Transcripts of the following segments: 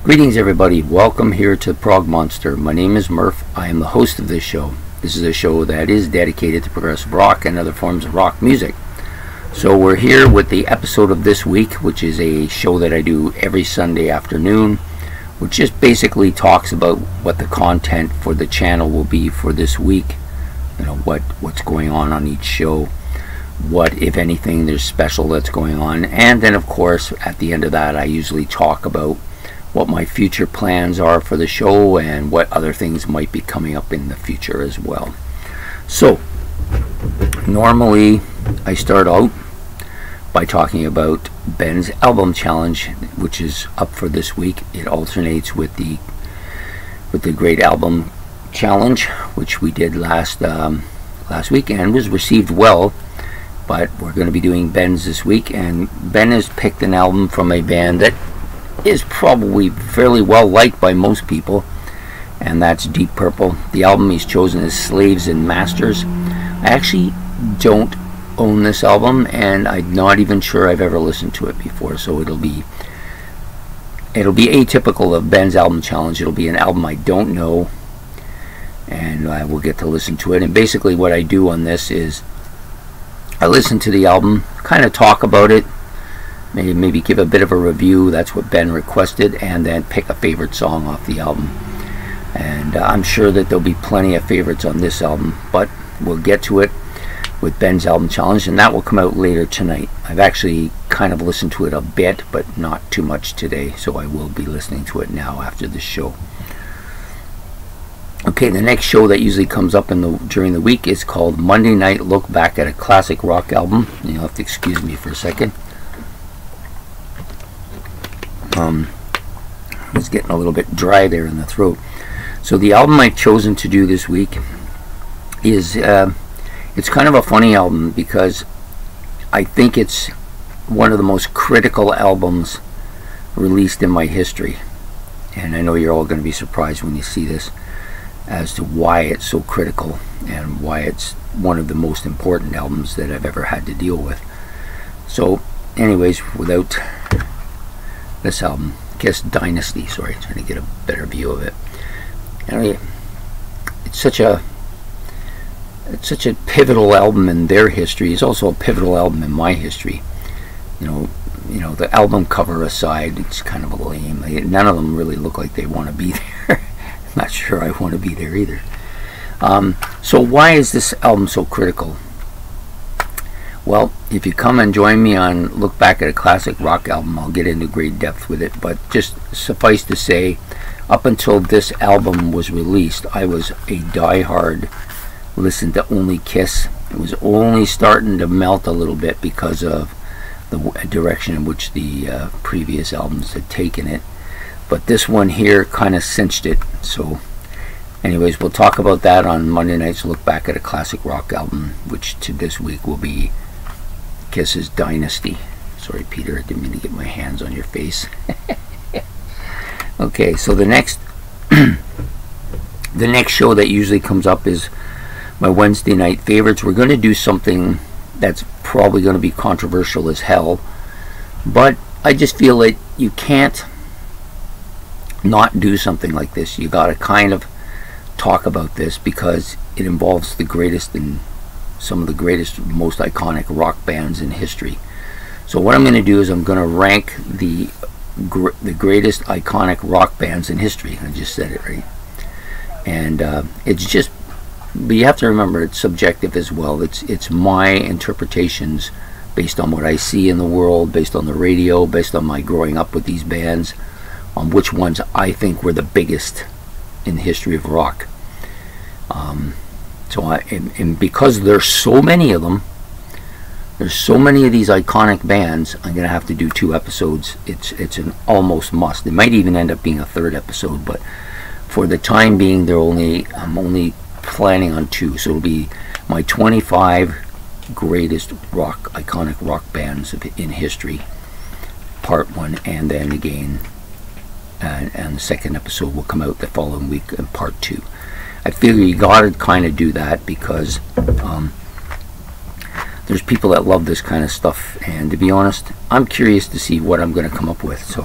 Greetings everybody, welcome here to Prog Monster. My name is Murph, I am the host of this show. This is a show that is dedicated to progressive rock and other forms of rock music. So we're here with the episode of this week, which is a show that I do every Sunday afternoon, which just basically talks about what the content for the channel will be for this week. You know, what's going on each show, what, if anything, there's special that's going on, and then of course at the end of that I usually talk about what my future plans are for the show and what other things might be coming up in the future as well. So normally I start out by talking about Ben's album challenge, which is up for this week. It alternates with the Great Album Challenge, which we did last week and was received well. But we're going to be doing Ben's this week, and Ben has picked an album from a band that is probably fairly well liked by most people, and that's Deep Purple. The album he's chosen is Slaves and Masters. I actually don't own this album, and I'm not even sure I've ever listened to it before, so it'll be atypical of Ben's album challenge. It'll be an album I don't know, and I will get to listen to it. And basically what I do on this is I listen to the album, kind of talk about it, maybe give a bit of a review. That's what Ben requested, and then pick a favorite song off the album. And I'm sure that there'll be plenty of favorites on this album, but we'll get to it with Ben's album challenge, and that will come out later tonight. I've actually kind of listened to it a bit, but not too much today, so I will be listening to it now after this show. Okay, the next show that usually comes up during the week is called Monday Night Look Back at a Classic Rock Album. You'll have to excuse me for a second. It's getting a little bit dry there in the throat. So the album I've chosen to do this week is it's kind of a funny album because I think it's one of the most critical albums released in my history, and I know you're all going to be surprised when you see this as to why it's so critical and why it's one of the most important albums that I've ever had to deal with. So anyways, without this album, Kiss Dynasty, sorry, trying to get a better view of it. Anyway, it's such a pivotal album in their history. It's also a pivotal album in my history. You know, the album cover aside, it's kind of a lame. None of them really look like they want to be there. I'm not sure I want to be there either. So why is this album so critical? Well, if you come and join me on Look Back at a Classic Rock Album, I'll get into great depth with it, but just suffice to say, up until this album was released, I was a die-hard listen to only Kiss. It was only starting to melt a little bit because of the direction in which the previous albums had taken it, but this one here kind of cinched it. So anyways, we'll talk about that on Monday night's Look Back at a Classic Rock Album, which to this week will be Kiss's Dynasty. Sorry Peter, I didn't mean to get my hands on your face. Okay, so the next show that usually comes up is my Wednesday night favorites. We're going to do something that's probably going to be controversial as hell, but I just feel that you can't not do something like this. You got to kind of talk about this because it involves the greatest and some of the greatest, most iconic rock bands in history. So what I'm going to do is I'm going to rank the greatest iconic rock bands in history. I just said it right. And it's just, but you have to remember it's subjective as well. It's my interpretations based on what I see in the world, based on the radio, based on my growing up with these bands, on which ones I think were the biggest in the history of rock. And because there's so many of them, there's so many of these iconic bands, I'm going to have to do 2 episodes. It's an almost must. It might even end up being a 3rd episode, but for the time being, I'm only planning on 2. So it'll be my 25 greatest iconic rock bands in history, part 1, and then again, and the 2nd episode will come out the following week in part 2. I figure you gotta kind of do that because there's people that love this kind of stuff, and to be honest, I'm curious to see what I'm going to come up with. So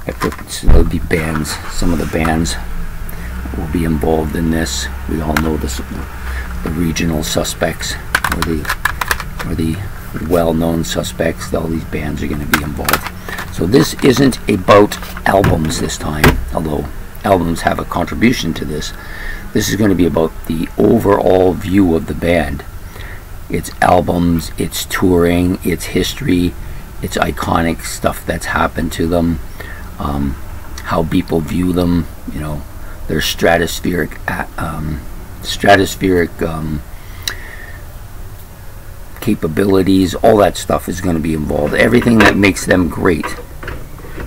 I put there'll be bands. Some of the bands will be involved in this. We all know this, the regional suspects, or the well-known suspects. All these bands are going to be involved. So this isn't about albums this time, although albums have a contribution to this. This is going to be about the overall view of the band. Its albums, its touring, its history, its iconic stuff that's happened to them, how people view them, you know, their stratospheric capabilities. All that stuff is going to be involved. Everything that makes them great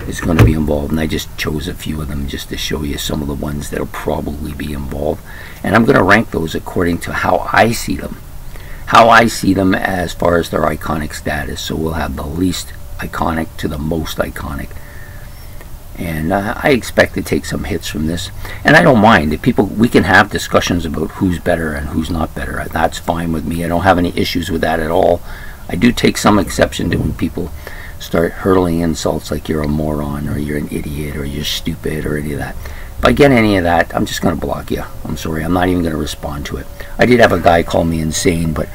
is going to be involved, and I just chose a few of them just to show you some of the ones that'll probably be involved, and I'm going to rank those according to how I see them. How I see them as far as their iconic status. So we'll have the least iconic to the most iconic. And I expect to take some hits from this. And I don't mind. If people, we can have discussions about who's better and who's not better. That's fine with me. I don't have any issues with that at all. I do take some exception to when people start hurling insults like you're a moron or you're an idiot or you're stupid or any of that. If I get any of that, I'm just going to block you. I'm sorry. I'm not even going to respond to it. I did have a guy call me insane, but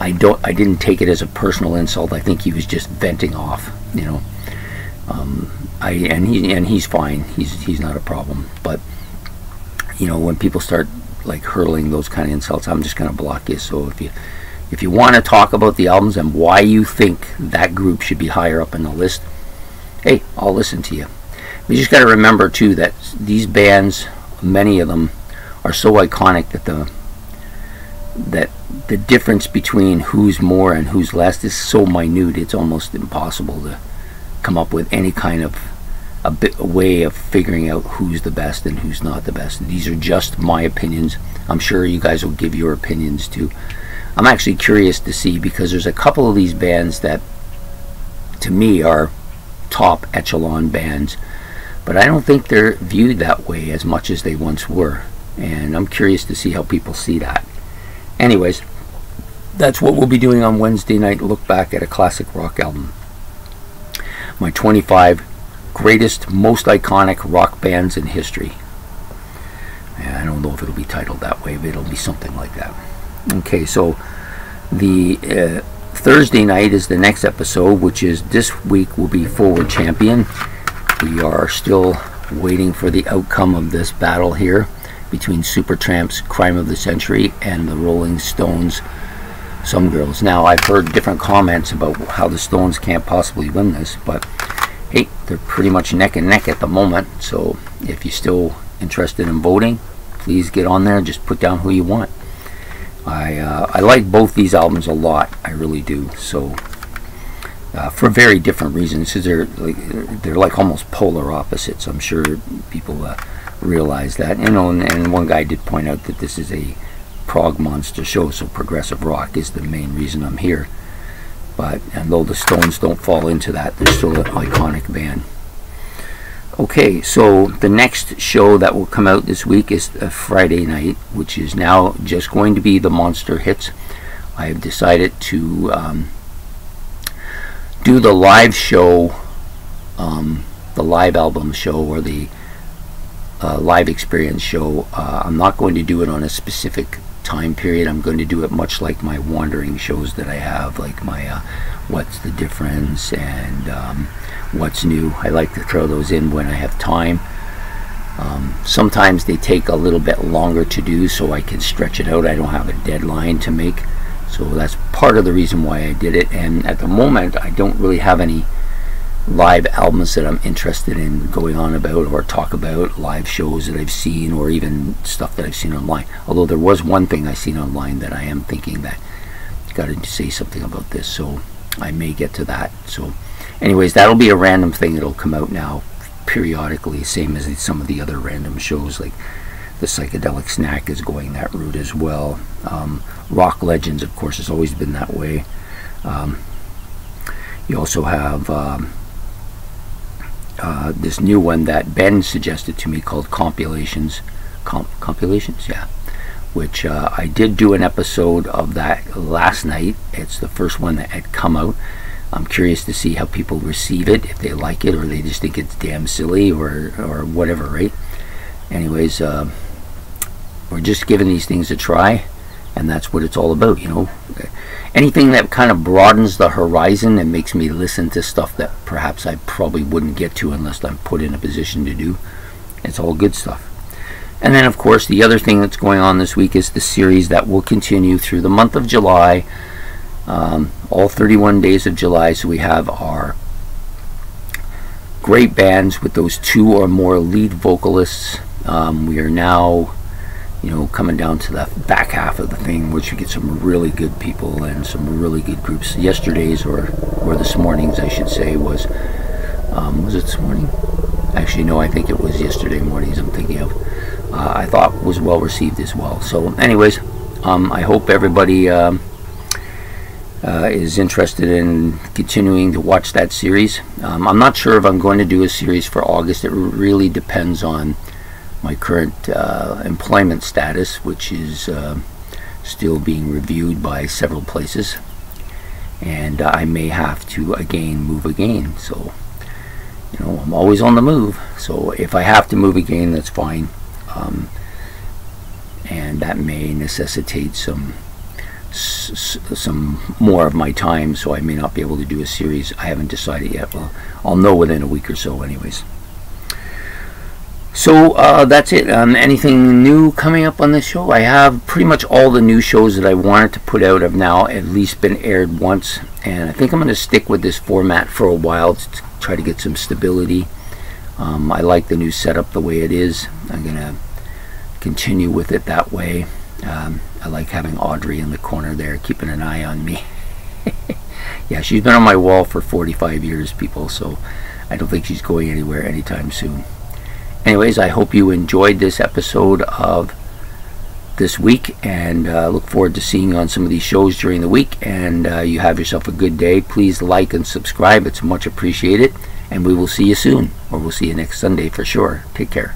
I didn't take it as a personal insult. I think he was just venting off, you know. And he's fine. He's not a problem. But you know, when people start like hurling those kind of insults, I'm just going to block you. So if you want to talk about the albums and why you think that group should be higher up in the list, hey, I'll listen to you. You just got to remember too that these bands, many of them, are so iconic that the difference between who's more and who's less is so minute. It's almost impossible to come up with any kind of a way of figuring out who's the best and who's not the best. These are just my opinions. I'm sure you guys will give your opinions too. I'm actually curious to see, because there's a couple of these bands that to me are top echelon bands, but I don't think they're viewed that way as much as they once were, and I'm curious to see how people see that. Anyways, that's what we'll be doing on Wednesday night. Look back at a classic rock album. My 25 greatest, most iconic rock bands in history. I don't know if it'll be titled that way, but it'll be something like that. Okay, so the Thursday night is the next episode, which is this week will be Forward Champion. We are still waiting for the outcome of this battle here between Supertramp's Crime of the Century and the Rolling Stones' Some Girls. Now, I've heard different comments about how the Stones can't possibly win this, but hey, they're pretty much neck and neck at the moment. So if you're still interested in voting, please get on there. Just put down who you want. I like both these albums a lot. I really do. So for very different reasons. They're like almost polar opposites. I'm sure people realize that. You know, and one guy did point out that this is a prog monster show, so progressive rock is the main reason I'm here. But and though the Stones don't fall into that, they're still an iconic band. Okay, so the next show that will come out this week is a Friday night, which is now just going to be the Monster Hits. I have decided to do the live show, the live album show, or the live experience show. I'm not going to do it on a specific time period. I'm going to do it much like my wandering shows that I have, like my What's the Difference and What's New. I like to throw those in when I have time. Sometimes they take a little bit longer to do, so I can stretch it out. I don't have a deadline to make, so that's part of the reason why I did it. And at the moment, I don't really have any live albums that I'm interested in going on about or talk about, live shows that I've seen, or even stuff that I've seen online. Although there was one thing I seen online that I am thinking that got to say something about this, so I may get to that. So anyways, that'll be a random thing that'll come out now periodically, same as some of the other random shows, like the Psychedelic Snack is going that route as well. Rock Legends, of course, has always been that way. You also have this new one that Ben suggested to me called Compilations. Compilations, yeah. Which I did do an episode of that last night. It's the first one that had come out. I'm curious to see how people receive it, if they like it or they just think it's damn silly or whatever, right? Anyways, we're just giving these things a try, and that's what it's all about, you know. Anything that kind of broadens the horizon and makes me listen to stuff that perhaps I probably wouldn't get to unless I'm put in a position to do. It's all good stuff. And then, of course, the other thing that's going on this week is the series that will continue through the month of July, all 31 days of July. So we have our great bands with those 2 or more lead vocalists. We are now, you know, coming down to the back half of the thing, which we get some really good people and some really good groups. Yesterday's or this morning's, I should say, was it this morning? Actually, no, I think it was yesterday morning's I'm thinking of. I thought was well received as well. So anyways, I hope everybody is interested in continuing to watch that series. I'm not sure if I'm going to do a series for August. It really depends on my current employment status, which is still being reviewed by several places, and I may have to move again. So, you know, I'm always on the move, so if I have to move again, that's fine. And that may necessitate some more of my time, so I may not be able to do a series. I haven't decided yet. Well, I'll know within a week or so anyways. So that's it. Anything new coming up on this show? I have pretty much all the new shows that I wanted to put out have now at least been aired once, and I think I'm going to stick with this format for a while to try to get some stability. I like the new setup the way it is. I'm going to continue with it that way. I like having Audrey in the corner there keeping an eye on me. Yeah, she's been on my wall for 45 years, people, so I don't think she's going anywhere anytime soon. Anyways, I hope you enjoyed this episode of this week, and look forward to seeing you on some of these shows during the week, and you have yourself a good day. Please like and subscribe. It's much appreciated, and we will see you soon, or we'll see you next Sunday for sure. Take care.